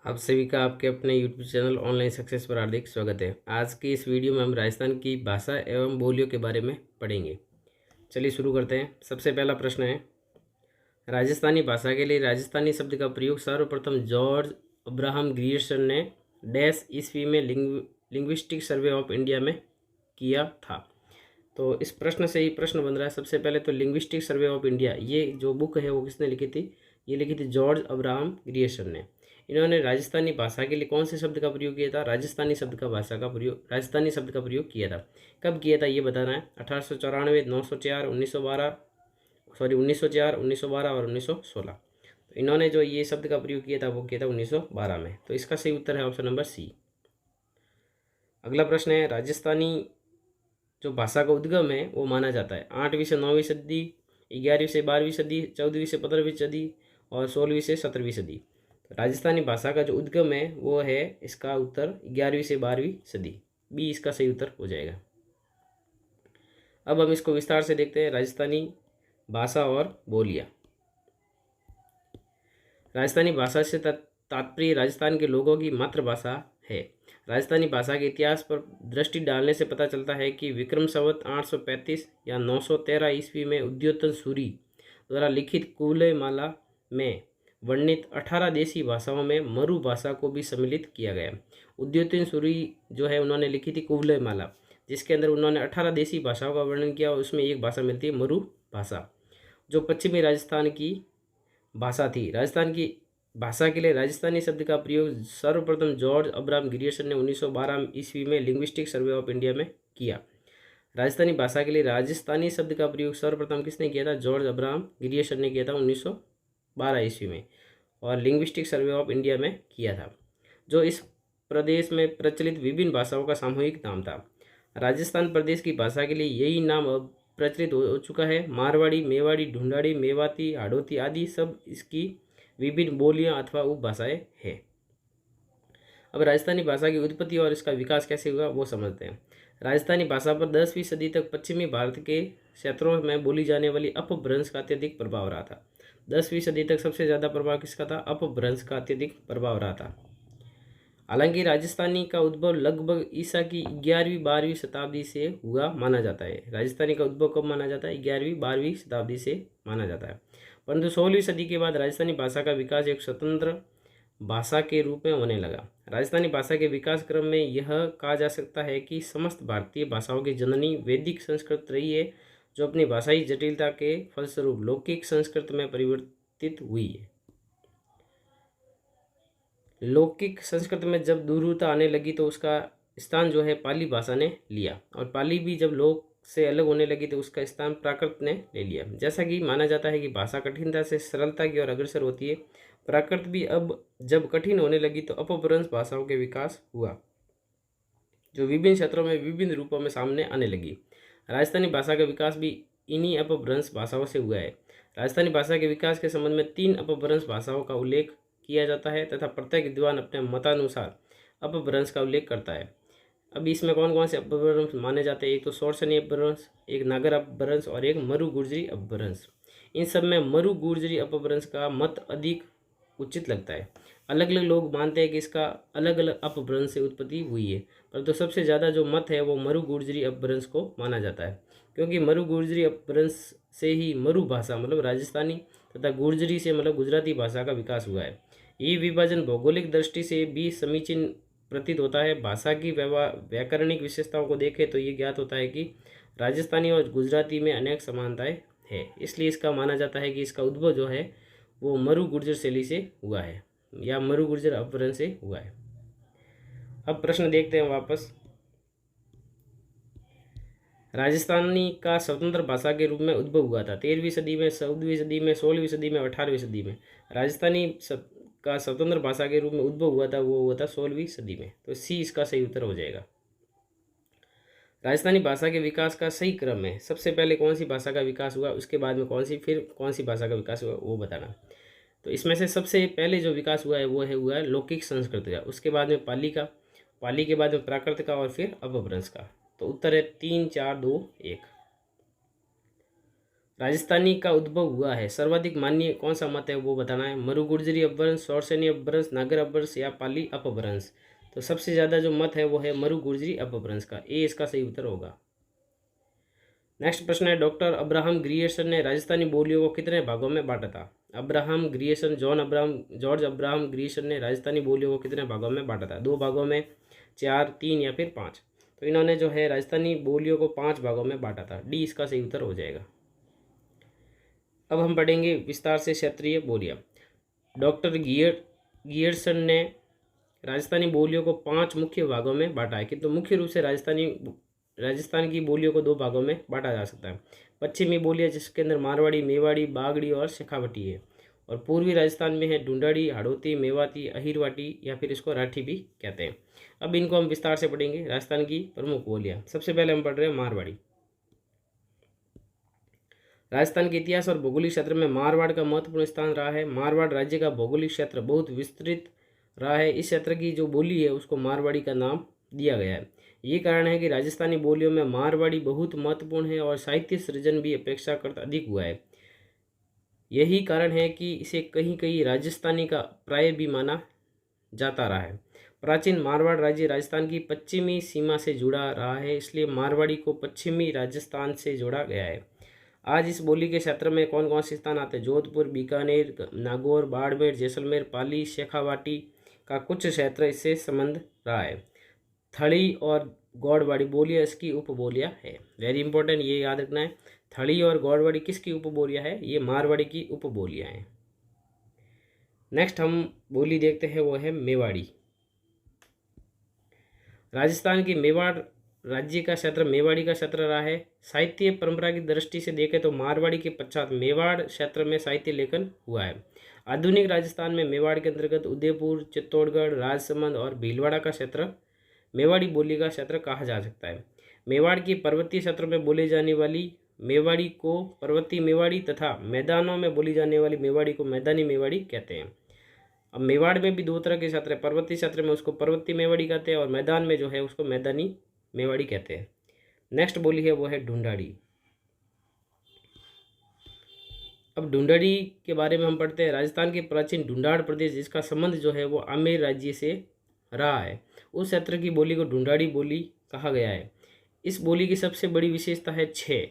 आप सभी का आपके अपने YouTube चैनल ऑनलाइन सक्सेस पर हार्दिक स्वागत है। आज की इस वीडियो में हम राजस्थान की भाषा एवं बोलियों के बारे में पढ़ेंगे। चलिए शुरू करते हैं। सबसे पहला प्रश्न है, राजस्थानी भाषा के लिए राजस्थानी शब्द का प्रयोग सर्वप्रथम जॉर्ज अब्राहम ग्रियर्सन ने डैश ईस्वी में लिंग्विस्टिक सर्वे ऑफ इंडिया में किया था। तो इस प्रश्न से ही प्रश्न बन रहा है। सबसे पहले तो लिंग्विस्टिक सर्वे ऑफ इंडिया, ये जो बुक है वो किसने लिखी थी? ये लिखी थी जॉर्ज अब्राहम ग्रियर्सन ने। इन्होंने राजस्थानी भाषा के लिए कौन से शब्द का प्रयोग किया था? राजस्थानी शब्द का प्रयोग किया था। कब किया था ये बताना है। 1894, 904, 1912, 1904, 1912 और 1916। तो इन्होंने जो ये शब्द का प्रयोग किया था वो किया था 1912 में। तो इसका सही उत्तर है ऑप्शन नंबर सी। अगला प्रश्न है, राजस्थानी जो भाषा का उद्गम है वो माना जाता है 8वीं से 9वीं सदी, 11वीं से 12वीं सदी, 14वीं से 15वीं सदी और 16वीं से 17वीं सदी। तो राजस्थानी भाषा का जो उद्गम है वो है, इसका उत्तर 11वीं से 12वीं सदी, बी इसका सही उत्तर हो जाएगा। अब हम इसको विस्तार से देखते हैं, राजस्थानी भाषा और बोलियाँ। राजस्थानी भाषा से तात्पर्य राजस्थान के लोगों की मातृभाषा है। राजस्थानी भाषा के इतिहास पर दृष्टि डालने से पता चलता है कि विक्रम संवत 835 या 913 ईस्वी में उद्योतन सूरी द्वारा लिखित कुवलयमाला में वर्णित 18 देशी भाषाओं में मरु भाषा को भी सम्मिलित किया गया। उद्योतन सूरी जो है उन्होंने लिखी थी कुवलयमाला, जिसके अंदर उन्होंने 18 देशी भाषाओं का वर्णन किया और उसमें एक भाषा मिलती है मरु भाषा, जो पश्चिमी राजस्थान की भाषा थी। राजस्थान की भाषा के लिए राजस्थानी शब्द का प्रयोग सर्वप्रथम जॉर्ज अब्राहम ग्रियर्सन ने 1912 ईस्वी में लिंग्विस्टिक सर्वे ऑफ इंडिया में किया। राजस्थानी भाषा के लिए राजस्थानी शब्द का प्रयोग सर्वप्रथम किसने किया था? जॉर्ज अब्राहम ग्रियर्सन ने किया था 1912 ईस्वी में, और लिंग्विस्टिक सर्वे ऑफ इंडिया में किया था, जो इस प्रदेश में प्रचलित विभिन्न भाषाओं का सामूहिक नाम था। राजस्थान प्रदेश की भाषा के लिए यही नाम अब प्रचलित हो चुका है। मारवाड़ी, मेवाड़ी, ढूंढाड़ी, मेवाती, हाड़ौती आदि सब इसकी विभिन्न बोलियां अथवा उपभाषाएं हैं। अब राजस्थानी भाषा की उत्पत्ति और इसका विकास कैसे हुआ वो समझते हैं। राजस्थानी भाषा पर 10वीं सदी तक पश्चिमी भारत के क्षेत्रों में बोली जाने वाली अपभ्रंश का अत्यधिक प्रभाव रहा था। 10वीं सदी तक सबसे ज़्यादा प्रभाव किसका था? अपभ्रंश का अत्यधिक प्रभाव रहा था। हालांकि राजस्थानी का उद्भव लगभग ईसा की 11वीं-12वीं शताब्दी से हुआ माना जाता है। राजस्थानी का उद्भव कब माना जाता है? 11वीं-12वीं शताब्दी से माना जाता है। परंतु 16वीं सदी के बाद राजस्थानी भाषा का विकास एक स्वतंत्र भाषा के रूप में होने लगा। राजस्थानी भाषा के विकास क्रम में यह कहा जा सकता है कि समस्त भारतीय भाषाओं की जननी वैदिक संस्कृत रही है, जो अपनी भाषाई जटिलता के फलस्वरूप लौकिक संस्कृत में परिवर्तित हुई है। लौकिक संस्कृत में जब दूरता आने लगी तो उसका स्थान जो है पाली भाषा ने लिया, और पाली भी जब लोक से अलग होने लगी तो उसका स्थान प्राकृत ने ले लिया। जैसा कि माना जाता है कि भाषा कठिनता से सरलता की ओर अग्रसर होती है, प्राकृत भी अब जब कठिन होने लगी तो अपभ्रंश भाषाओं के विकास हुआ, जो विभिन्न क्षेत्रों में विभिन्न रूपों में सामने आने लगी। राजस्थानी भाषा का विकास भी इन्हीं अपभ्रंश भाषाओं से हुआ है। राजस्थानी भाषा के विकास के संबंध में 3 अपभ्रंश भाषाओं का उल्लेख किया जाता है तथा प्रत्येक विद्वान अपने मतानुसार अपभ्रंश का उल्लेख करता है। अब इसमें कौन कौन से अपभ्रंश माने जाते हैं? एक तो शोरसनी अपभ्रंश, एक नागर अपभ्रंश और एक मरु गुर्जरी अपभ्रंश। इन सब में मरु गुर्जरी अपभ्रंश का मत अधिक उचित लगता है। अलग अलग लोग मानते हैं कि इसका अलग अलग अपभ्रंश से उत्पत्ति हुई है, परंतु सबसे ज़्यादा जो मत है वो मरु गुर्जरी अपभ्रंश को माना जाता है, क्योंकि मरु गुर्जरी अपभ्रंश से ही मरु भाषा मतलब राजस्थानी तथा गुर्जरी से मतलब गुजराती भाषा का विकास हुआ है। ये विभाजन भौगोलिक दृष्टि से भी समीचीन प्रतीत होता है। भाषा की व्याकरणिक विशेषताओं को देखें तो ये ज्ञात होता है कि राजस्थानी और गुजराती में अनेक समानताएं हैं। इसलिए इसका माना जाता है कि इसका उद्भव जो है वो मरु गुर्जर शैली से हुआ है या मरु गुर्जर अपभ्रंश से हुआ है। अब प्रश्न देखते हैं वापस। राजस्थानी का स्वतंत्र भाषा के रूप में उद्भव हुआ था 13वीं सदी में, 14वीं सदी में, 16वीं सदी में, 18वीं सदी में। राजस्थानी का स्वतंत्र भाषा के रूप में उद्भव हुआ था वो हुआ था 16वीं सदी में। तो सी इसका सही उत्तर हो जाएगा। राजस्थानी भाषा के विकास का सही क्रम है। सबसे पहले कौन सी भाषा का विकास हुआ, उसके बाद में फिर कौन सी भाषा का विकास हुआ वो बताना। तो इसमें से सबसे पहले जो विकास हुआ है वो हुआ है लौकिक संस्कृत का, उसके बाद में पाली का, पाली के बाद में प्राकृत का और फिर अपभ्रंश का। तो उत्तर है 3, 4, 2, 1। राजस्थानी का उद्भव हुआ है, सर्वाधिक मान्य कौन सा मत है वो बताना है। मरु गुर्जरी अपभ्रंश, शौरसेनी अपभ्रंश, नागर अपभ्रंश या पाली अपभ्रंश। तो सबसे ज़्यादा जो मत है वो है मरु गुर्जरी अपभ्रंश का, ए इसका सही उत्तर होगा। नेक्स्ट प्रश्न है, डॉक्टर अब्राहम ग्रियर्सन ने राजस्थानी बोलियों को कितने भागों में बांटा था। Abraham Grierson, George Abraham Grierson ने राजस्थानी बोलियों को कितने भागों में बांटा था। 2 भागों में, 4, 3 या फिर 5। तो इन्होंने जो है राजस्थानी बोलियों को 5 भागों में बांटा था, डी इसका सही उत्तर हो जाएगा। अब हम पढ़ेंगे विस्तार से क्षेत्रीय बोलियाँ। डॉक्टर गियर्सन ने राजस्थानी बोलियों को 5 मुख्य भागों में बांटा है, किंतु मुख्य रूप से राजस्थान की बोलियों को 2 भागों में बांटा जा सकता है। पश्चिमी बोलियाँ जिसके अंदर मारवाड़ी, मेवाड़ी, बागड़ी और शेखावटी है, और पूर्वी राजस्थान में है ढूंढाड़ी, हाड़ौती, मेवाती, अहिरवाटी या फिर इसको राठी भी कहते हैं। अब इनको हम विस्तार से पढ़ेंगे, राजस्थान की प्रमुख बोलियाँ। सबसे पहले हम पढ़ रहे हैं मारवाड़ी। राजस्थान के इतिहास और भौगोलिक क्षेत्र में मारवाड़ का महत्वपूर्ण स्थान रहा है। मारवाड़ राज्य का भौगोलिक क्षेत्र बहुत विस्तृत रहा है। इस क्षेत्र की जो बोली है उसको मारवाड़ी का नाम दिया गया है। ये कारण है कि राजस्थानी बोलियों में मारवाड़ी बहुत महत्वपूर्ण है और साहित्य सृजन भी अपेक्षाकृत अधिक हुआ है। यही कारण है कि इसे कहीं कहीं राजस्थानी का प्राय भी माना जाता रहा है। प्राचीन मारवाड़ राज्य राजस्थान की पश्चिमी सीमा से जुड़ा रहा है, इसलिए मारवाड़ी को पश्चिमी राजस्थान से जोड़ा गया है। आज इस बोली के क्षेत्र में कौन कौन से स्थान आते हैं। जोधपुर, बीकानेर, नागौर, बाड़मेर, जैसलमेर, पाली, शेखावाटी का कुछ क्षेत्र इससे संबंध रहा है। थड़ी और गौड़वाड़ी बोलियाँ इसकी उपबोलियाँ है। वेरी इंपॉर्टेंट, ये याद रखना है। थड़ी और गौड़वाड़ी किसकी उपबोलियाँ है, ये मारवाड़ी की उपबोलियाँ हैं। नेक्स्ट हम बोली देखते हैं, वो है मेवाड़ी। राजस्थान की मेवाड़ राज्य का क्षेत्र मेवाड़ी का क्षेत्र रहा है। साहित्य परंपरा की दृष्टि से देखें तो मारवाड़ी के पश्चात मेवाड़ क्षेत्र में साहित्य लेखन हुआ है। आधुनिक राजस्थान में मेवाड़ के अंतर्गत उदयपुर, चित्तौड़गढ़, राजसमंद और भीलवाड़ा का क्षेत्र मेवाड़ी बोली का क्षेत्र कहा जा सकता है। मेवाड़ की पर्वतीय क्षेत्र में बोली जाने वाली मेवाड़ी को पर्वतीय मेवाड़ी तथा मैदानों में बोली जाने वाली मेवाड़ी को मैदानी मेवाड़ी कहते हैं। अब मेवाड़ में भी 2 तरह के क्षेत्र है। पर्वतीय क्षेत्र में उसको पर्वतीय मेवाड़ी कहते हैं और मैदान में जो है उसको मैदानी मेवाड़ी कहते हैं। नेक्स्ट बोली है वो है ढूंढाड़ी। अब ढूंढाड़ी के बारे में हम पढ़ते हैं। राजस्थान के प्राचीन ढूंढाड़ प्रदेश जिसका संबंध जो है वो आमेर राज्य से रहा है, उस क्षेत्र की बोली को ढूंढाड़ी बोली कहा गया है। इस बोली की सबसे बड़ी विशेषता है 6।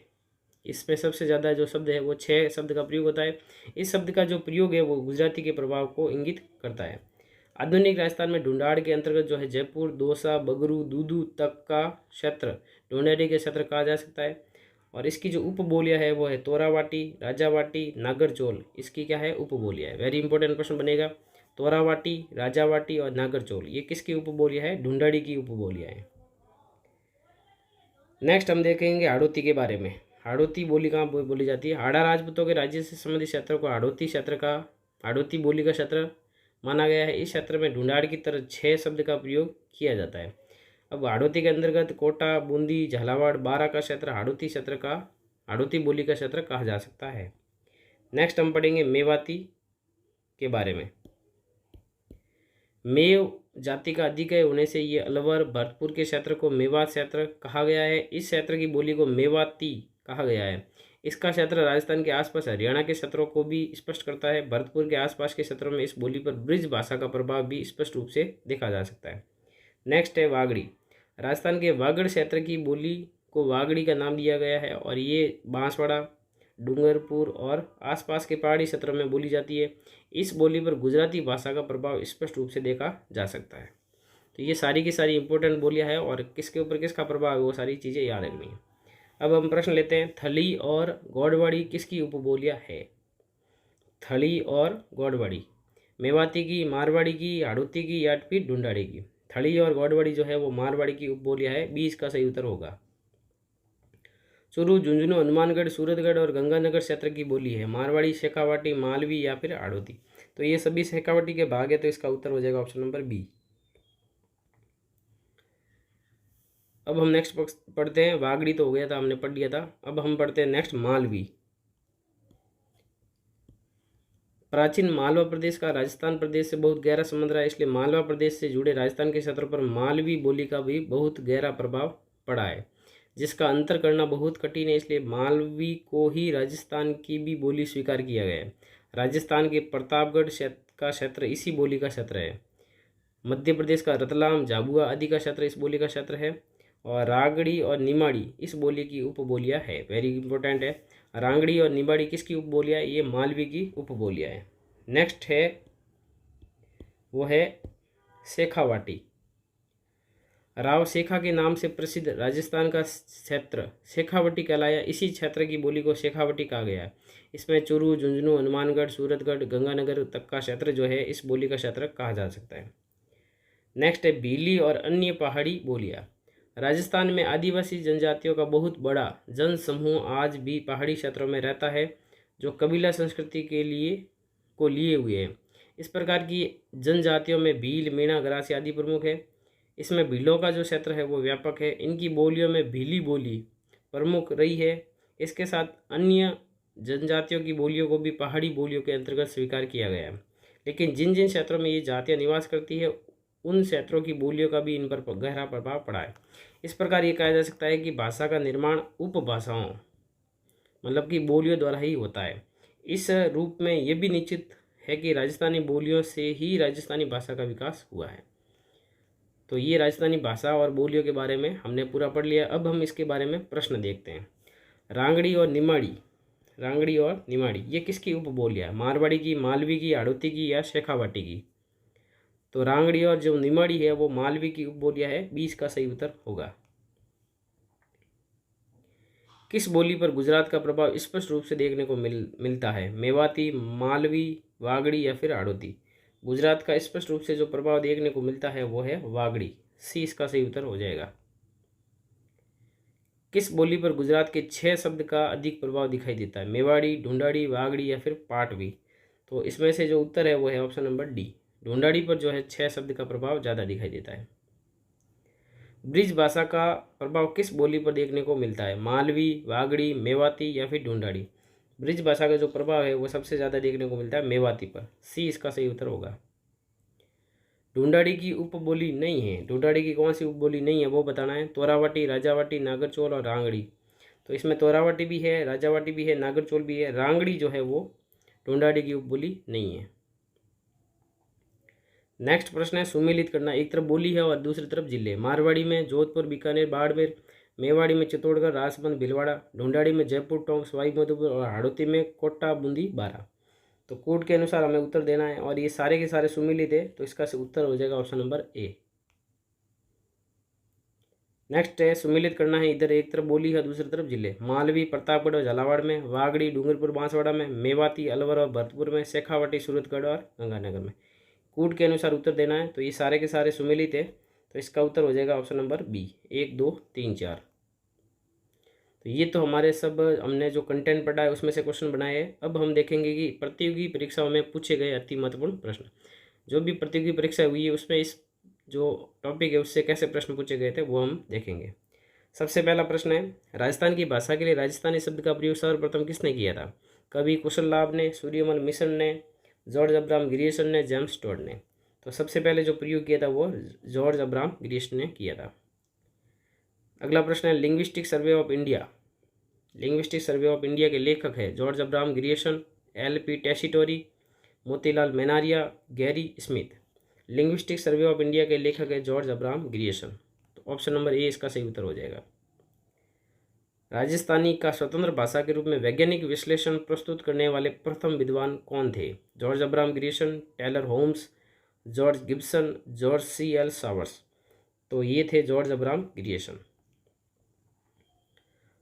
इसमें सबसे ज़्यादा जो शब्द है वो 6 शब्द का प्रयोग होता है। इस शब्द का जो प्रयोग है वो गुजराती के प्रभाव को इंगित करता है। आधुनिक राजस्थान में ढूंढाड़ के अंतर्गत जो है जयपुर, दौसा, बगरू, दूदू तक का क्षेत्र ढूंढाड़ी के क्षेत्र कहा जा सकता है। और इसकी जो उपबोलियाँ है वो है तोरावाटी, राजावाटी, नागरचौल, इसकी क्या है उपबोलियाँ है। वेरी इंपॉर्टेंट क्वेश्चन बनेगा। तोरावाटी, राजावाटी और नागरचौल ये किसकी उपबोलियाँ है, ढूंढाड़ी की उपबोलियाँ है। नेक्स्ट हम देखेंगे हाड़ौती के बारे में। हाड़ौती बोली कहाँ बोली जाती है। हाड़ा राजपूतों के राज्य से संबंधित क्षेत्र को हाड़ौती बोली का क्षेत्र माना गया है। इस क्षेत्र में ढूंढाड़ की तरह 6 शब्द का प्रयोग किया जाता है। अब हाड़ौती के अंतर्गत कोटा, बूंदी, झालावाड़, बारा का क्षेत्र हाड़ौती बोली का क्षेत्र कहा जा सकता है। नेक्स्ट हम पढ़ेंगे मेवाती के बारे में। मेव जाति का अधिक होने से ये अलवर, भरतपुर के क्षेत्र को मेवात क्षेत्र कहा गया है। इस क्षेत्र की बोली को मेवाती कहा गया है। इसका क्षेत्र राजस्थान के आसपास हरियाणा के क्षेत्रों को भी स्पष्ट करता है। भरतपुर के आसपास के क्षेत्रों में इस बोली पर ब्रिज भाषा का प्रभाव भी स्पष्ट रूप से देखा जा सकता है। नेक्स्ट है वागड़ी। राजस्थान के वागड़ क्षेत्र की बोली को वागड़ी का नाम दिया गया है और ये बांसवाड़ा, डूंगरपुर और आसपास के पहाड़ी क्षेत्रों में बोली जाती है। इस बोली पर गुजराती भाषा का प्रभाव स्पष्ट रूप से देखा जा सकता है। तो ये सारी की सारी इंपॉर्टेंट बोलियां हैं और किसके ऊपर किसका प्रभाव है वो सारी चीज़ें याद रखनी है। अब हम प्रश्न लेते हैं, थली और गौड़वाड़ी किसकी उपबोलियां है। थली और गौड़वाड़ी मेवाती की, मारवाड़ी की, हाड़ौती की या फिर ढूंढाड़ी की। थली और गौड़वाड़ी जो है वो मारवाड़ी की उपबोलियां है, 20 का सही उत्तर होगा। चूरू, झुंझुनू, हनुमानगढ़, सूरतगढ़ और गंगानगर क्षेत्र की बोली है। मारवाड़ी, शेखावाटी, मालवी या फिर हाड़ौती। तो ये सभी शेखावाटी के भाग है, तो इसका उत्तर हो जाएगा ऑप्शन नंबर बी। अब हम नेक्स्ट पढ़ते हैं। वागड़ी तो हो गया था, हमने पढ़ लिया था। अब हम पढ़ते हैं नेक्स्ट मालवी। प्राचीन मालवा प्रदेश का राजस्थान प्रदेश से बहुत गहरा संबंध रहा है, इसलिए मालवा प्रदेश से जुड़े राजस्थान के क्षेत्र पर मालवी बोली का भी बहुत गहरा प्रभाव पड़ा है। जिसका अंतर करना बहुत कठिन है, इसलिए मालवी को ही राजस्थान की भी बोली स्वीकार किया गया है। राजस्थान के प्रतापगढ़ का क्षेत्र इसी बोली का क्षेत्र है। मध्य प्रदेश का रतलाम, झाबुआ आदि का क्षेत्र इस बोली का क्षेत्र है। और रागड़ी और निमाड़ी इस बोली की उपबोलियाँ है। वेरी इंपॉर्टेंट है। रांगड़ी और निमाड़ी किसकी उपबोलियाँ है? ये मालवी की उपबोलियाँ है। नेक्स्ट है वो है शेखावाटी। राव शेखा के नाम से प्रसिद्ध राजस्थान का क्षेत्र शेखावटी कहलाया। इसी क्षेत्र की बोली को शेखावटी कहा गया है। इसमें चूरू, झुंझुनू, हनुमानगढ़, सूरतगढ़, गंगानगर तक का क्षेत्र जो है इस बोली का क्षेत्र कहा जा सकता है। नेक्स्ट है भीली और अन्य पहाड़ी बोलियाँ। राजस्थान में आदिवासी जनजातियों का बहुत बड़ा जनसमूह आज भी पहाड़ी क्षेत्रों में रहता है, जो कबीला संस्कृति के लिए हुए हैं। इस प्रकार की जनजातियों में भील, मीणा, गरासी आदि प्रमुख है। इसमें भीलों का जो क्षेत्र है वो व्यापक है। इनकी बोलियों में भीली बोली प्रमुख रही है। इसके साथ अन्य जनजातियों की बोलियों को भी पहाड़ी बोलियों के अंतर्गत स्वीकार किया गया है। लेकिन जिन जिन क्षेत्रों में ये जातियाँ निवास करती है उन क्षेत्रों की बोलियों का भी इन पर गहरा प्रभाव पड़ा है। इस प्रकार ये कहा जा सकता है कि भाषा का निर्माण उपभाषाओं मतलब कि बोलियों द्वारा ही होता है। इस रूप में ये भी निश्चित है कि राजस्थानी बोलियों से ही राजस्थानी भाषा का विकास हुआ है। तो ये राजस्थानी भाषा और बोलियों के बारे में हमने पूरा पढ़ लिया। अब हम इसके बारे में प्रश्न देखते हैं। रांगड़ी और निमाड़ी ये किसकी उपबोलियाँ है? मारवाड़ी की, मालवी की, हाड़ौती की या शेखावाटी की? तो रांगड़ी और जो निमाड़ी है वो मालवी की उपबोलियाँ है। 20 का सही उत्तर होगा। किस बोली पर गुजरात का प्रभाव स्पष्ट रूप से देखने को मिलता है? मेवाती, मालवी, वागड़ी या फिर हाड़ौती? गुजरात का स्पष्ट रूप से जो प्रभाव देखने को मिलता है वो है वागड़ी। सी इसका सही उत्तर हो जाएगा। किस बोली पर गुजरात के 6 शब्द का अधिक प्रभाव दिखाई देता है? मेवाड़ी, ढूंढाड़ी, वागड़ी या फिर पाटवी? तो इसमें से जो उत्तर है वो है ऑप्शन नंबर डी। ढूंढाड़ी पर जो है 6 शब्द का प्रभाव ज़्यादा दिखाई देता है। ब्रिज भाषा का प्रभाव किस बोली पर देखने को मिलता है? मालवी, वागड़ी, मेवाती या फिर ढूंढाड़ी? ब्रिज भाषा का जो प्रभाव है वो सबसे ज़्यादा देखने को मिलता है मेवाती पर। सी इसका सही उत्तर होगा। ढूंढाड़ी की उपबोली नहीं है। ढूंढाड़ी की कौन सी उपबोली नहीं है वो बताना है। तोरावाटी, राजावाटी, नागरचोल और रांगड़ी। तो इसमें तोरावाटी भी है, राजावाटी भी है, नागरचोल भी है। रांगड़ी जो है वो ढूंढाड़ी की उपबोली नहीं है। नेक्स्ट प्रश्न है सुमेलित करना। एक तरफ बोली है और दूसरी तरफ जिले। मारवाड़ी में जोधपुर, बीकानेर, बाड़मेर। मेवाड़ी में चित्तौड़गढ़, राजसमंद, भीलवाड़ा। ढूंढाड़ी में जयपुर, टोंक, सवाई माधोपुर और हाड़ौती में कोटा, बूंदी, बारा। तो कोड के अनुसार हमें उत्तर देना है और ये सारे के सारे सुमेलित है, तो इसका उत्तर हो जाएगा ऑप्शन नंबर ए। नेक्स्ट है सुमेलित करना है। इधर एक तरफ बोली है, दूसरी तरफ जिले। मालवी प्रतापगढ़ और झालावाड़ में, वागड़ी डूंगरपुर बांसवाड़ा में, मेवाती अलवर और भरतपुर में, शेखावाटी सूरतगढ़ और गंगानगर में। कूट के अनुसार उत्तर देना है। तो ये सारे के सारे सुमेलित है, तो इसका उत्तर हो जाएगा ऑप्शन नंबर बी। 1, 2, 3, 4। तो ये तो हमारे सब हमने जो कंटेंट पढ़ा है उसमें से क्वेश्चन बनाए हैं। अब हम देखेंगे कि प्रतियोगी परीक्षाओं में पूछे गए अति महत्वपूर्ण प्रश्न। जो भी प्रतियोगी परीक्षा हुई है उसमें इस जो टॉपिक है उससे कैसे प्रश्न पूछे गए थे वो हम देखेंगे। सबसे पहला प्रश्न है, राजस्थान की भाषा के लिए राजस्थानी शब्द का प्रयोग सर्वप्रथम किसने किया था? कवि कुशल लाभ ने, सूर्यमल मिशन ने, जॉर्ज अब्राहम ग्रियर्सन ने, जेम्स टोड ने। तो सबसे पहले जो प्रयोग किया था वो जॉर्ज अब्राहम ग्रियर्सन ने किया था। अगला प्रश्न है linguistic survey of India. Linguistic survey of India के लेखक है George Abraham Grierson, LP Tessitori, Motilal Menaria, Gary Smith. Linguistic survey of India के लेखक है जॉर्ज अब्राहम ग्रियर्सन। तो ऑप्शन नंबर ए इसका सही उत्तर हो जाएगा। राजस्थानी का स्वतंत्र भाषा के रूप में वैज्ञानिक विश्लेषण प्रस्तुत करने वाले प्रथम विद्वान कौन थे? George Abraham Grierson, Taylor Holmes, George Gibson, George CL सावर्स। तो ये थे जॉर्ज अब्राहम ग्रियर्सन।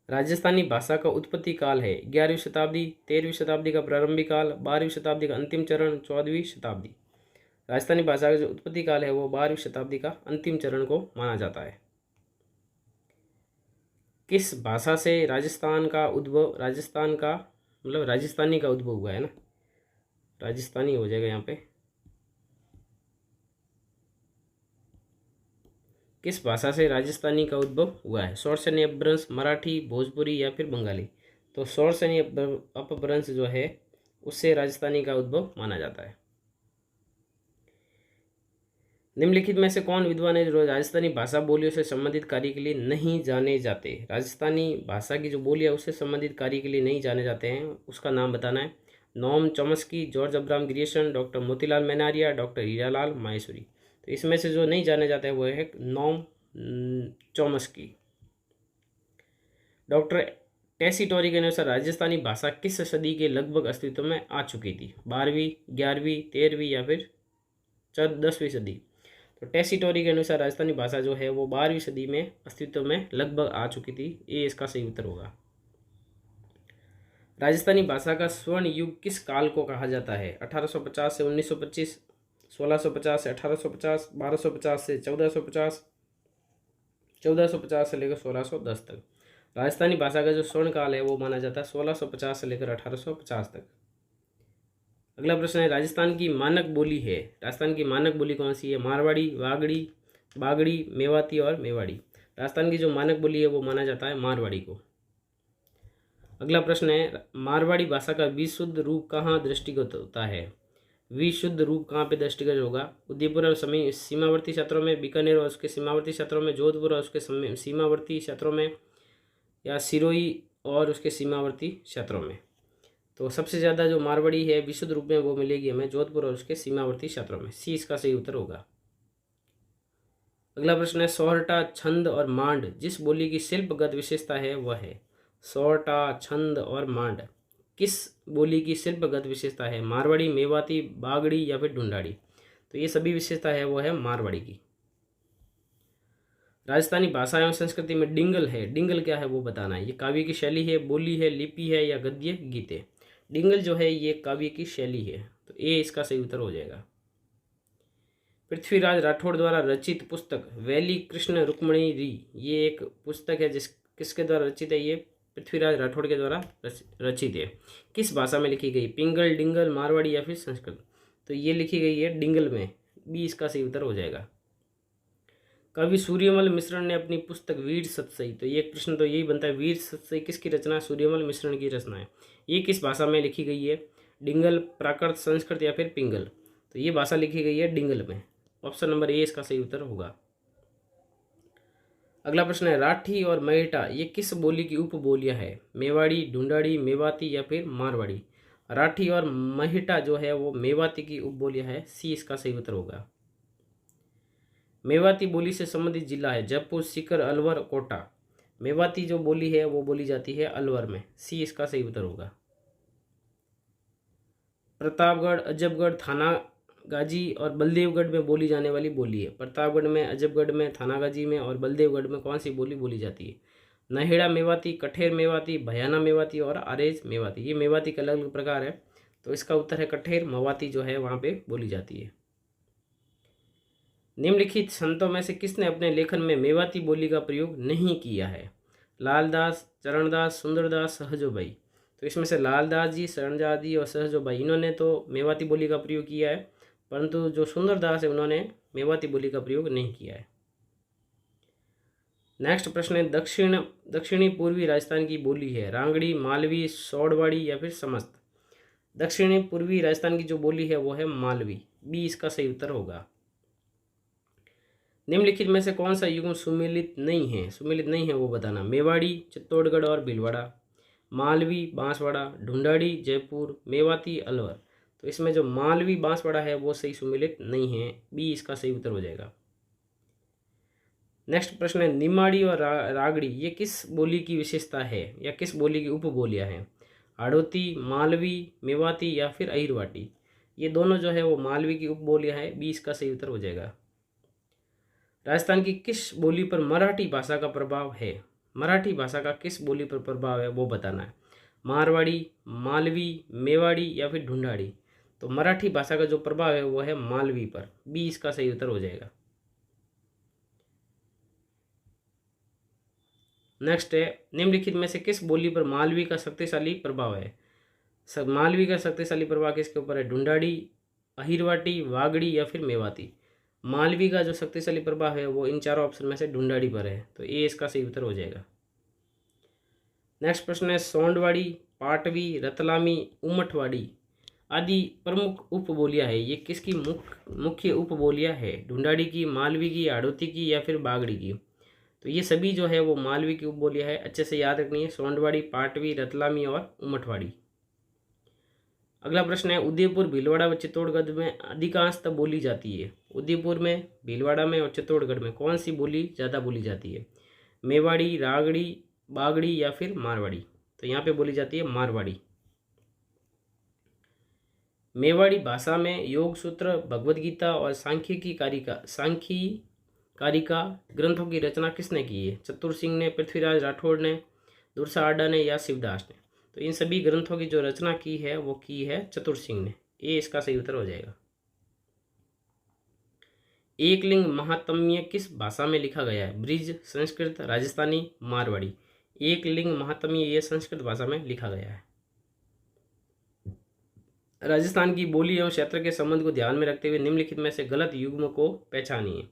राजस्थानी भाषा का उत्पत्ति काल है 11वीं शताब्दी, 13वीं शताब्दी का प्रारंभिक काल, 12वीं शताब्दी का अंतिम चरण, 14वीं शताब्दी। राजस्थानी भाषा का जो उत्पत्ति काल है वो 12वीं शताब्दी का अंतिम चरण को माना जाता है। किस भाषा से राजस्थानी का उद्भव हुआ है ना, राजस्थानी हो जाएगा यहाँ पे। किस भाषा से राजस्थानी का उद्भव हुआ है? शौरसेनी अपभ्रंश, मराठी, भोजपुरी या फिर बंगाली? तो शौरसेनी अपभ्रंश जो है उससे राजस्थानी का उद्भव माना जाता है। निम्नलिखित में से कौन विद्वान है जो राजस्थानी भाषा बोलियों से संबंधित कार्य के लिए नहीं जाने जाते? राजस्थानी भाषा की जो बोली है उससे संबंधित कार्य के लिए नहीं जाने जाते हैं, उसका नाम बताना है। Noam Chomsky, George Abraham Grierson, doctor Motilal Menaria, doctor Hiralal Maheshwari. तो इसमें से जो नहीं जाने जाते हैं वो है नोम चॉम्स्की। डॉक्टर टेसिटोरी के अनुसार राजस्थानी भाषा किस सदी के लगभग अस्तित्व में आ चुकी थी? 12वीं, 11वीं, 13वीं या फिर 10वीं सदी? तो टेसिटोरी के अनुसार राजस्थानी भाषा जो है वो 12वीं सदी में अस्तित्व में लगभग आ चुकी थी। ये इसका सही उत्तर होगा। राजस्थानी भाषा का स्वर्ण युग किस काल को कहा जाता है? 1850 से 1925, 1650 से 1850, 1250 से 1450, 1450 से लेकर 1610 तक। राजस्थानी भाषा का जो स्वर्ण काल है वो माना जाता है 1650 से लेकर 1850 तक। अगला प्रश्न है, राजस्थान की मानक बोली है। राजस्थान की मानक बोली कौन सी है? मारवाड़ी, वागड़ी, बागड़ी, मेवाती और मेवाड़ी। राजस्थान की जो मानक बोली है वो माना जाता है मारवाड़ी को। अगला प्रश्न है, मारवाड़ी भाषा का विशुद्ध रूप कहाँ दृष्टिगत होता है? विशुद्ध रूप कहाँ पे दृष्टिगत होगा? उदयपुर और सीमावर्ती क्षेत्रों में, बीकानेर और उसके सीमावर्ती क्षेत्रों में, जोधपुर और उसके सीमावर्ती क्षेत्रों में, या सिरोही और उसके सीमावर्ती क्षेत्रों में। तो सबसे ज़्यादा जो मारवाड़ी है विशुद्ध रूप में वो मिलेगी हमें जोधपुर और उसके सीमावर्ती क्षेत्रों में। सी इसका सही उत्तर होगा। अगला प्रश्न है, सोहरटा, छंद और मांड जिस बोली की शिल्पगत विशेषता है वह है? सोहरटा, छंद और मांड किस बोली की शिल्पगत विशेषता है? मारवाड़ी, मेवाती, बागड़ी या फिर ढूंढाड़ी? तो ये सभी विशेषता है वो है मारवाड़ी की। राजस्थानी भाषा एवं संस्कृति में डिंगल है। डिंगल क्या है वो बताना है। ये काव्य की शैली है, बोली है, लिपि है या गद्य गीत है? डिंगल जो है ये काव्य की शैली है, तो ए इसका सही उत्तर हो जाएगा। पृथ्वीराज राठौड़ द्वारा रचित पुस्तक वैली कृष्ण रुक्मणी री, ये एक पुस्तक है किसके द्वारा रचित है? ये पृथ्वीराज राठौड़ के द्वारा रचित है। किस भाषा में लिखी गई? पिंगल, डिंगल, मारवाड़ी या फिर संस्कृत? तो ये लिखी गई है डिंगल में। बी इसका सही उत्तर हो जाएगा। कवि सूर्यमल मिश्रण ने अपनी पुस्तक वीर सतसई, तो ये प्रश्न तो यही बनता है, वीर सतसई किसकी रचना? सूर्यमल मिश्रण की रचना है। ये किस भाषा में लिखी गई है? डिंगल, प्राकृत, संस्कृत या फिर पिंगल? तो ये भाषा लिखी गई है डिंगल में। ऑप्शन नंबर ए इसका सही उत्तर होगा। अगला प्रश्न है, राठी और महेटा ये किस बोली की उप बोलियां है? मेवाड़ी, ढूंढाड़ी, मेवाती या फिर मारवाड़ी? राठी और महेटा जो है वो मेवाती की उप बोलियां है। सी इसका सही उत्तर होगा। मेवाती बोली से संबंधित जिला है? जयपुर, सीकर, अलवर, कोटा? मेवाती जो बोली है वो बोली जाती है अलवर में। सी इसका सही उत्तर होगा। प्रतापगढ़, अजबगढ़, थानागाजी और बलदेवगढ़ में बोली जाने वाली बोली है? प्रतापगढ़ में, अजबगढ़ में, थानागाजी में और बलदेवगढ़ में कौन सी बोली बोली जाती है? नहेड़ा मेवाती, कठेर मेवाती, भयाना मेवाती और आरेज मेवाती। ये मेवाती के अलग अलग प्रकार है, तो इसका उत्तर है कठेर मेवाती जो है वहाँ पे बोली जाती है। निम्नलिखित संतों में से किसने अपने लेखन में मेवाती बोली का प्रयोग नहीं किया है? लालदास, चरणदास, सुंदरदास, सहजोबाई? तो इसमें से लालदास जी, चरणदास जी और सहजोबाई इन्होंने तो मेवाती बोली का प्रयोग किया है, परंतु जो सुंदरदास है उन्होंने मेवाती बोली का प्रयोग नहीं किया है। नेक्स्ट प्रश्न है, दक्षिणी पूर्वी राजस्थान की बोली है? रांगड़ी, मालवी, सौड़वाड़ी या फिर समस्त? दक्षिणी पूर्वी राजस्थान की जो बोली है वो है मालवी। बी इसका सही उत्तर होगा। निम्नलिखित में से कौन सा युग्म सुमेलित नहीं है? सुमेलित नहीं है वो बताना। मेवाड़ी, चित्तौड़गढ़ और भीलवाड़ा, मालवी, बांसवाड़ा, ढूंढाड़ी, जयपुर, मेवाती, अलवर? तो इसमें जो मालवी बांसवाड़ा है वो सही सुमेलित नहीं है। बी इसका सही उत्तर हो जाएगा। नेक्स्ट प्रश्न है, निमाड़ी और रागड़ी ये किस बोली की विशेषता है या किस बोली की उप बोलियां हैं? हाड़ौती, मालवी, मेवाती या फिर अहिरवाटी? ये दोनों जो है वो मालवी की उप बोलियां है। बी इसका सही उत्तर हो जाएगा। राजस्थान की किस बोली पर मराठी भाषा का प्रभाव है? मराठी भाषा का किस बोली पर प्रभाव है वो बताना है। मारवाड़ी, मालवी, मेवाड़ी या फिर ढूंढाड़ी? तो मराठी भाषा का जो प्रभाव है वो है मालवी पर। बी इसका सही उत्तर हो जाएगा। नेक्स्ट है, निम्नलिखित में से किस बोली पर मालवी का शक्तिशाली प्रभाव है? मालवी का शक्तिशाली प्रभाव किसके ऊपर है? ढूंढाड़ी, अहिरवाटी, वागड़ी या फिर मेवाती? मालवी का जो शक्तिशाली प्रभाव है वो इन चारों ऑप्शन में से ढूंढाड़ी पर है, तो ए इसका सही उत्तर हो जाएगा। नेक्स्ट प्रश्न है, सोंडवाड़ी, पाटवी, रतलामी, उमठवाड़ी आदि प्रमुख उपबोलियां है। ये किसकी मुख्य उपबोलियां है? ढूंढाड़ी की, मालवी की, हाड़ौती की या फिर बागड़ी की? तो ये सभी जो है वो मालवी की उपबोलियां है। अच्छे से याद रखनी है। सोंडवाड़ी, पाटवी, रतलामी और उमठवाड़ी। अगला प्रश्न है, उदयपुर, भीलवाड़ा व चित्तौड़गढ़ में अधिकांशतः बोली जाती है। उदयपुर में, भीलवाड़ा में और चित्तौड़गढ़ में कौन सी बोली ज़्यादा बोली जाती है? मेवाड़ी, रागड़ी, बागड़ी या फिर मारवाड़ी? तो यहाँ पे बोली जाती है मारवाड़ी। मेवाड़ी भाषा में योग सूत्र, भगवद गीता और सांख्यिकी कारिका ग्रंथों की रचना किसने की है? चतुर सिंह ने, पृथ्वीराज राठौड़ ने, दुर्सा आडा ने या शिवदास ने? तो इन सभी ग्रंथों की जो रचना की है वो की है चतुर सिंह ने। ये इसका सही उत्तर हो जाएगा। एकलिंग महात्म्य किस भाषा में लिखा गया है? ब्रिज, संस्कृत, राजस्थानी, मारवाड़ी? एकलिंग महात्म्य ये संस्कृत भाषा में लिखा गया है। राजस्थान की बोली एवं क्षेत्र के संबंध को ध्यान में रखते हुए निम्नलिखित में से गलत युग्म को पहचानिए।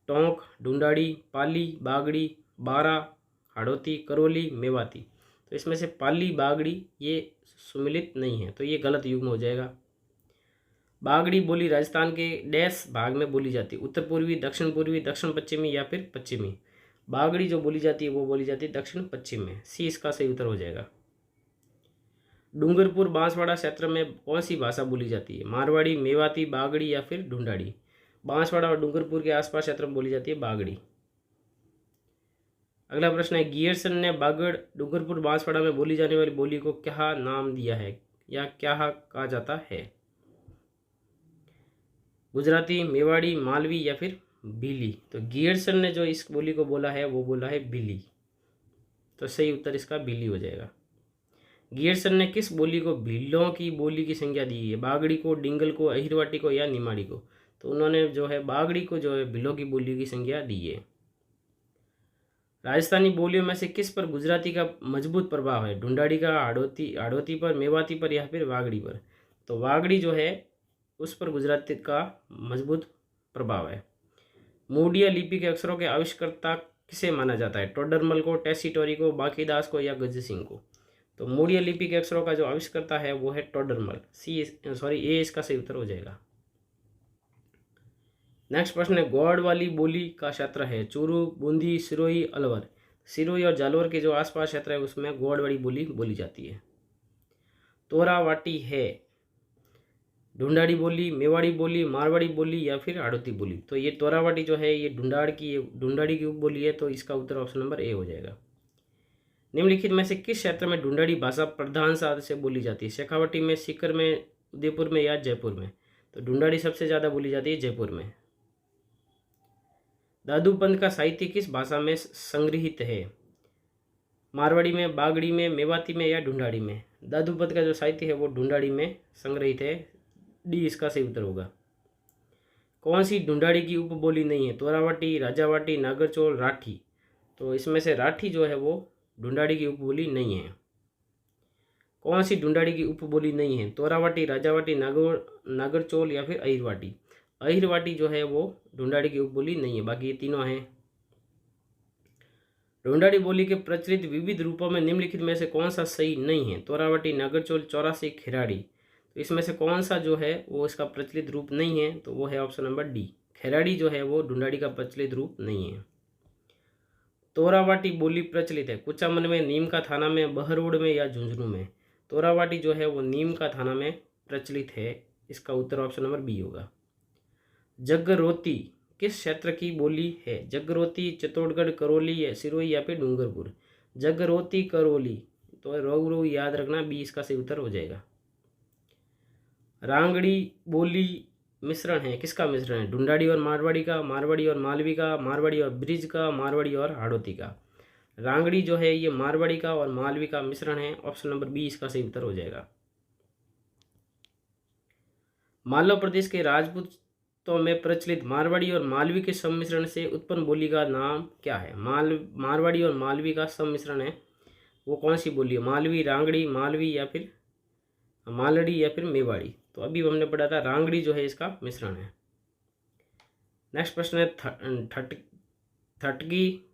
टोंक, ढूंढाड़ी, पाली, बागड़ी, बारा, हाड़ौती, करौली, मेवाती? तो इसमें से पाली, बागड़ी ये सुमिलित नहीं है, तो ये गलत युग्म हो जाएगा। बागड़ी बोली राजस्थान के डैश भाग में बोली जाती है? उत्तर पूर्वी, दक्षिण पूर्वी, दक्षिण पश्चिमी या फिर पश्चिमी? बागड़ी जो बोली जाती है वो बोली जाती है दक्षिण पश्चिम में। सी इसका सही उत्तर हो जाएगा। डूंगरपुर, बांसवाड़ा क्षेत्र में कौन सी भाषा बोली जाती है? मारवाड़ी, मेवाती, बागड़ी या फिर ढूंढाड़ी? बांसवाड़ा और डूंगरपुर के आसपास क्षेत्र में बोली जाती है बागड़ी। अगला प्रश्न है, गियरसन ने बागड़, डूंगरपुर, बांसवाड़ा में बोली जाने वाली बोली को क्या नाम दिया है या क्या कहा जाता है? गुजराती, मेवाड़ी, मालवी या फिर भीली? तो गियरसन ने जो इस बोली को बोला है वो बोला है भीली, तो सही उत्तर इसका भीली हो जाएगा। गियरसन ने किस बोली को भीलों की बोली की संज्ञा दी है? बागड़ी को, डिंगल को, अहिरवाटी को या निमाड़ी को? तो उन्होंने जो है बागड़ी को जो है भीलों की बोली की संज्ञा दी है। राजस्थानी बोलियों में से किस पर गुजराती का मजबूत प्रभाव है? ढूंढाड़ी का, हाड़ौती पर, मेवाती पर या फिर वागड़ी पर? तो वागड़ी जो है उस पर गुजराती का मजबूत प्रभाव है। मूडिया लिपि के अक्षरों के आविष्कर्ता किसे माना जाता है? टोडरमल को, टेसीटोरी को, बांकीदास को या गज सिंह को? तो मूडिया लिपि के अक्षरों का जो आविष्कर्ता है वो है टोडरमल। ए इसका सही उत्तर हो जाएगा। नेक्स्ट प्रश्न है, गौड़ वाली बोली का क्षेत्र है? चूरू, बूंदी, सिरोही, अलवर? सिरोही और जालवर के जो आसपास क्षेत्र है उसमें गौड़ वाली बोली बोली जाती है। तोरावाटी है ढूंढाड़ी बोली, मेवाड़ी बोली, मारवाड़ी बोली या फिर हाड़ौती बोली? तो ये तोरावाटी जो है ये ढूंढाड़ी की उपबोली है, तो इसका उत्तर ऑप्शन नंबर ए हो जाएगा। निम्नलिखित में से किस क्षेत्र में ढूंढाड़ी भाषा प्रधान साध से बोली जाती है? शेखावाटी में, सीकर में, उदयपुर में या जयपुर में? तो ढूंढाड़ी सबसे ज़्यादा बोली जाती है जयपुर में। दादूपंत का साहित्य किस भाषा में संग्रहित है? मारवाड़ी में, बागड़ी में, मेवाती में या ढूंढाड़ी में? दादूपंत का जो साहित्य है वो ढूंढाड़ी में संग्रहित है। डी इसका सही उत्तर होगा। कौन सी ढूंढाड़ी की उपबोली नहीं है? तोरावाटी, राजावाटी, नागरचोल, राठी? तो इसमें से राठी जो है वो ढूंढाड़ी की उपबोली नहीं है। कौन सी ढूंढाड़ी की उपबोली नहीं है? तोरावाटी, राजावाटी, नागरचोल या फिर अहिरवाटी? अहिरवाटी जो है वो ढूंढाड़ी की उपबोली नहीं है, बाकी ये तीनों हैं। ढूंढाड़ी बोली के प्रचलित विविध रूपों में निम्नलिखित में से कौन सा सही नहीं है? तोरावाटी, नागरचोल, चौरासी, खिराड़ी? तो इसमें से कौन सा जो है वो इसका प्रचलित रूप नहीं है? तो वो है ऑप्शन नंबर डी, खिराड़ी जो है वो ढूंढाड़ी का प्रचलित रूप नहीं है। तोरावाटी बोली प्रचलित है कुचामन में, नीम का थाना में, बहरोड में या झुंझुनू में? तोरावाटी जो है वो नीम का थाना में प्रचलित है। इसका उत्तर ऑप्शन नंबर बी होगा। जगरोती किस क्षेत्र की बोली है? जगरोती, चित्तौड़गढ़, करौली या सिरोही या फिर डूंगरपुर? जगरोती, करौली? तो रो याद रखना, बी इसका सही उत्तर हो जाएगा। रांगड़ी बोली मिश्रण है, किसका मिश्रण है? ढूंढाड़ी और मारवाड़ी का, मारवाड़ी और मालवी का, मारवाड़ी और ब्रिज का, मारवाड़ी और हाड़ौती का? रांगड़ी जो है ये मारवाड़ी का और मालवी का मिश्रण है। ऑप्शन नंबर बी इसका सही उत्तर हो जाएगा। मालव प्रदेश के राजपूतों में प्रचलित मारवाड़ी और मालवी के सम्मिश्रण से उत्पन्न बोली का नाम क्या है? मारवाड़ी और मालवी का सम्मिश्रण है वो कौन सी बोली है? मालवी, रांगड़ी, मालवी या फिर मालड़ी या फिर मेवाड़ी? तो अभी हमने पढ़ा था रांगड़ी जो है इसका मिश्रण है। नेक्स्ट प्रश्न है, थटकी,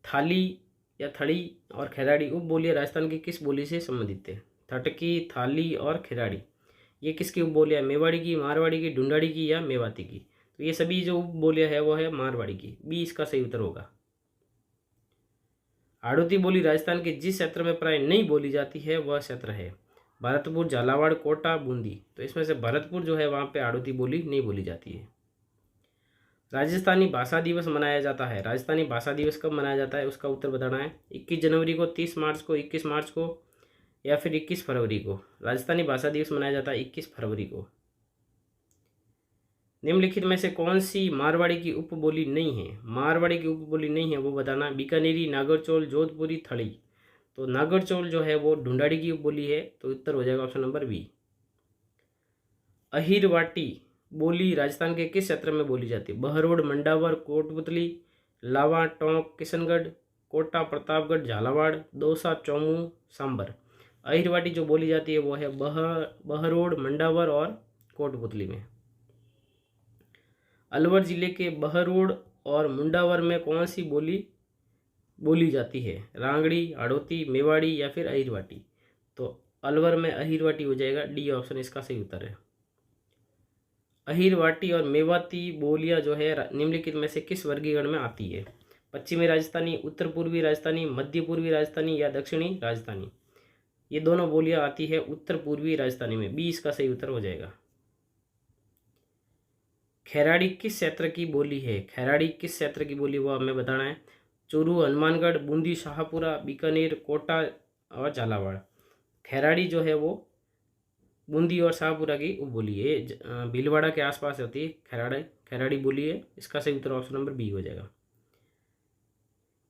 थाली या थड़ी और खिराड़ी उप बोलियां राजस्थान की किस बोली से संबंधित है? थटकी, थाली और खिराड़ी? ये किसकी उपबोलियाँ है? मेवाड़ी की, मारवाड़ी की, ढूंढाड़ी की या मेवाती की? तो ये सभी जो उपबोलियाँ है वो है मारवाड़ी की। बी इसका सही उत्तर होगा। हाड़ौती बोली राजस्थान के जिस क्षेत्र में प्राय नहीं बोली जाती है वह क्षेत्र है भरतपुर, झालावाड़, कोटा, बूंदी। तो इसमें से भरतपुर जो है वहाँ पे हाड़ौती बोली नहीं बोली जाती है। राजस्थानी भाषा दिवस मनाया जाता है। राजस्थानी भाषा दिवस कब मनाया जाता है उसका उत्तर बताना है। 21 जनवरी को, 30 मार्च को, 21 मार्च को या फिर 21 फरवरी को। राजस्थानी भाषा दिवस मनाया जाता है 21 फरवरी को। निम्नलिखित में से कौन सी मारवाड़ी की उपबोली नहीं है? मारवाड़ी की उपबोली नहीं है वो बताना। बीकानेरी, नागरचौल, जोधपुरी, थड़ी। तो नागरचौल जो है वो ढूंढाड़ी की उपबोली है, तो उत्तर हो जाएगा ऑप्शन नंबर बी। अहिरवाटी बोली राजस्थान के किस क्षेत्र में बोली जाती है? बहरोड, मंडावर, कोटपुतली, लावा, टोंक, किशनगढ़, कोटा, प्रतापगढ़, झालावाड़, दौसा, चौमू, सांबर। अहिरवाटी जो बोली जाती है वो है बहरोड, मंडावर और कोटपुतली में। अलवर जिले के बहरोड और मुंडावर में कौन सी बोली बोली जाती है? रांगड़ी, हाड़ौती, मेवाड़ी या फिर अहिरवाटी? तो अलवर में अहिरवाटी हो जाएगा। डी ऑप्शन इसका सही उत्तर है। अहिरवाटी और मेवाती बोलियां जो है निम्नलिखित में से किस वर्गीकरण में आती है? पश्चिमी राजस्थानी, उत्तर पूर्वी राजस्थानी, मध्य पूर्वी राजस्थानी या दक्षिणी राजस्थानी? ये दोनों बोलियां आती है उत्तर पूर्वी राजस्थानी में। बी इसका सही उत्तर हो जाएगा। खैराड़ी किस क्षेत्र की बोली है? खैराड़ी किस क्षेत्र की बोली वो हमें बताना है। चूरू, हनुमानगढ़, बूंदी, शाहपुरा, बीकानेर, कोटा और झालावाड़। खैराड़ी जो है वो बूंदी और शाहपुरा की उपबोली है। भीलवाड़ा के आसपास होती है खैराड़ी बोली है। इसका सही उत्तर ऑप्शन नंबर बी हो जाएगा।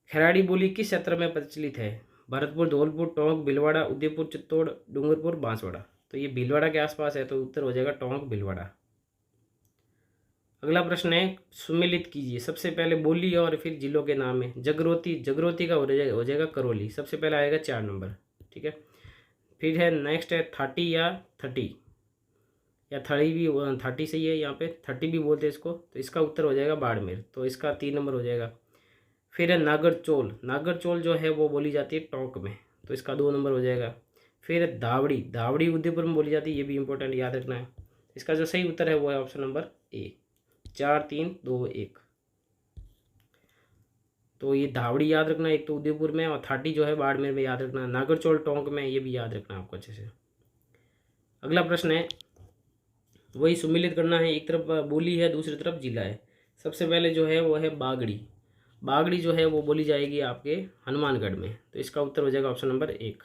खैराड़ी बोली किस क्षेत्र में प्रचलित है? भरतपुर, धौलपुर, टोंक, भीलवाड़ा, उदयपुर, चित्तौड़, डूंगरपुर, बांसवाड़ा। तो ये भीलवाड़ा के आसपास है, तो उत्तर हो जाएगा टोंक, भीलवाड़ा। अगला प्रश्न है, सुमेलित कीजिए। सबसे पहले बोली और फिर जिलों के नाम है। जगरोती का हो जाएगा करौली। सबसे पहले आएगा 4 नंबर। ठीक है। फिर है नेक्स्ट है थाटी या थर्टी या थड़ी भी, थाटी सही है, यहाँ पे थर्टी भी बोलते हैं इसको। तो इसका उत्तर हो जाएगा बाड़मेर। तो इसका 3 नंबर हो जाएगा। फिर है नागरचौल जो है वो बोली जाती है टोंक में। तो इसका 2 नंबर हो जाएगा। फिर है धावड़ी उदयपुर में बोली जाती है। ये भी इंपॉर्टेंट याद रखना है। इसका जो सही उत्तर है वो है ऑप्शन नंबर ए। 4, 3, 2, 1। तो ये धावड़ी याद रखना, एक तो उदयपुर में, और थाटी जो है बाड़मेर में याद रखना। नागरचौल टोंक में, ये भी याद रखना आपको अच्छे से। अगला प्रश्न है, वही सुमिलित करना है। एक तरफ बोली है, दूसरी तरफ जिला है। सबसे पहले जो है वो है बागड़ी जो है वो बोली जाएगी आपके हनुमानगढ़ में। तो इसका उत्तर हो जाएगा ऑप्शन नंबर 1।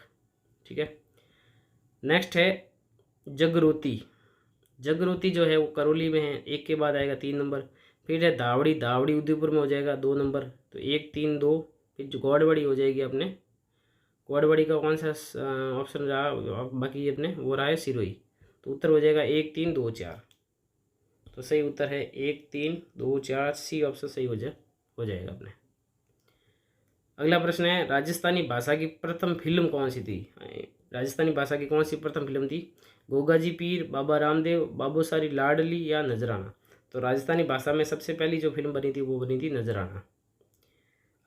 ठीक है। नेक्स्ट है जगरोती जो है वो करौली में है। 1 के बाद आएगा 3 नंबर। फिर है धावड़ी उदयपुर में हो जाएगा 2 नंबर। तो 1, 3, 2। फिर जो गौड़बड़ी हो जाएगी अपने, गौड़बड़ी का कौन सा ऑप्शन रहा बाकी अपने, वो रहा है सिरोही। तो उत्तर हो जाएगा 1, 3, 2, 4। तो सही उत्तर है 1, 3, 2, 4। सी ऑप्शन सही हो जाएगा अपने। अगला प्रश्न है, राजस्थानी भाषा की प्रथम फिल्म कौन सी थी? राजस्थानी भाषा की कौन सी प्रथम फिल्म थी? गोगाजी पीर, बाबा रामदेव, बाबूसारी लाडली या नजराना? तो राजस्थानी भाषा में सबसे पहली जो फिल्म बनी थी वो बनी थी नजराना।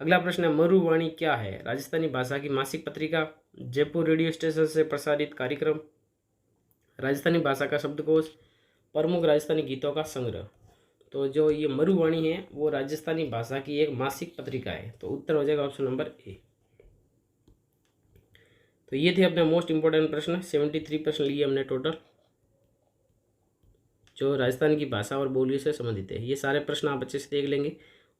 अगला प्रश्न है, मरुवाणी क्या है? राजस्थानी भाषा की मासिक पत्रिका, जयपुर रेडियो स्टेशन से प्रसारित कार्यक्रम, राजस्थानी भाषा का शब्दकोश, प्रमुख राजस्थानी गीतों का संग्रह। तो जो ये मरुवाणी है वो राजस्थानी भाषा की एक मासिक पत्रिका है। तो उत्तर हो जाएगा ऑप्शन नंबर ए। तो ये थे अपने मोस्ट इंपोर्टेंट प्रश्न। 73 प्रश्न लिए हमने टोटल, जो राजस्थान की भाषा और बोली से संबंधित है। ये सारे प्रश्न आप अच्छे से देख लेंगे।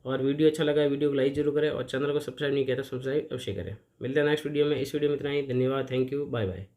और वीडियो अच्छा लगा वीडियो को लाइक जरूर करें, और चैनल को सब्सक्राइब नहीं किया तो सब्सक्राइब अवश्य करें। मिलते हैं नेक्स्ट वीडियो में। इस वीडियो में इतना ही। धन्यवाद, थैंक यू, बाय बाय।